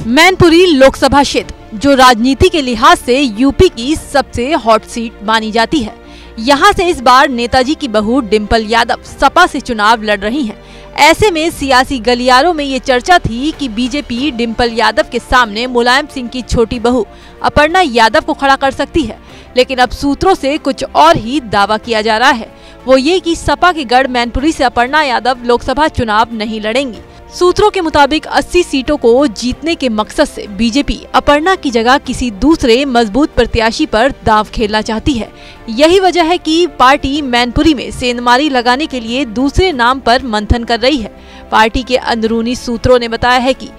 मैनपुरी लोकसभा क्षेत्र जो राजनीति के लिहाज से यूपी की सबसे हॉट सीट मानी जाती है। यहाँ से इस बार नेताजी की बहू डिंपल यादव सपा से चुनाव लड़ रही हैं। ऐसे में सियासी गलियारों में ये चर्चा थी कि बीजेपी डिंपल यादव के सामने मुलायम सिंह की छोटी बहू अपर्णा यादव को खड़ा कर सकती है। लेकिन अब सूत्रों से कुछ और ही दावा किया जा रहा है, वो ये कि सपा के गढ़ मैनपुरी से अपर्णा यादव लोकसभा चुनाव नहीं लड़ेंगी। सूत्रों के मुताबिक 80 सीटों को जीतने के मकसद से बीजेपी अपर्णा की जगह किसी दूसरे मजबूत प्रत्याशी पर दांव खेलना चाहती है। यही वजह है कि पार्टी मैनपुरी में सेंधमारी लगाने के लिए दूसरे नाम पर मंथन कर रही है। पार्टी के अंदरूनी सूत्रों ने बताया है कि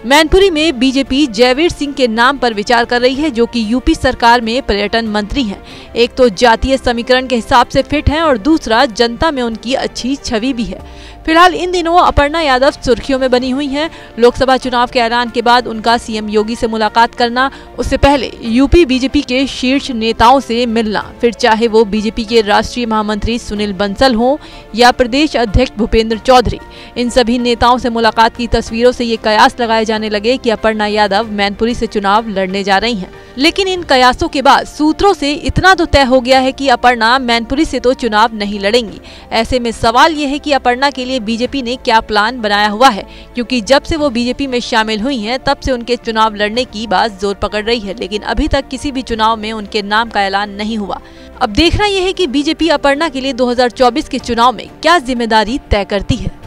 मैनपुरी में बीजेपी जयवीर सिंह के नाम पर विचार कर रही है, जो कि यूपी सरकार में पर्यटन मंत्री हैं। एक तो जातीय समीकरण के हिसाब से फिट हैं और दूसरा जनता में उनकी अच्छी छवि भी है। फिलहाल इन दिनों अपर्णा यादव सुर्खियों में बनी हुई हैं। लोकसभा चुनाव के ऐलान के बाद उनका सीएम योगी से मुलाकात करना, उससे पहले यूपी बीजेपी के शीर्ष नेताओं से मिलना, फिर चाहे वो बीजेपी के राष्ट्रीय महामंत्री सुनील बंसल हों या प्रदेश अध्यक्ष भूपेंद्र चौधरी, इन सभी नेताओं से मुलाकात की तस्वीरों से ये कयास लगाए जाने लगे कि अपर्णा यादव मैनपुरी से चुनाव लड़ने जा रही हैं। लेकिन इन कयासों के बाद सूत्रों से इतना तो तय हो गया है कि अपर्णा मैनपुरी से तो चुनाव नहीं लड़ेंगी। ऐसे में सवाल ये है कि अपर्णा के लिए बीजेपी ने क्या प्लान बनाया हुआ है, क्योंकि जब से वो बीजेपी में शामिल हुई हैं तब से उनके चुनाव लड़ने की बात जोर पकड़ रही है, लेकिन अभी तक किसी भी चुनाव में उनके नाम का ऐलान नहीं हुआ। अब देखना यह है कि बीजेपी अपर्णा के लिए 2024 के चुनाव में क्या जिम्मेदारी तय करती है।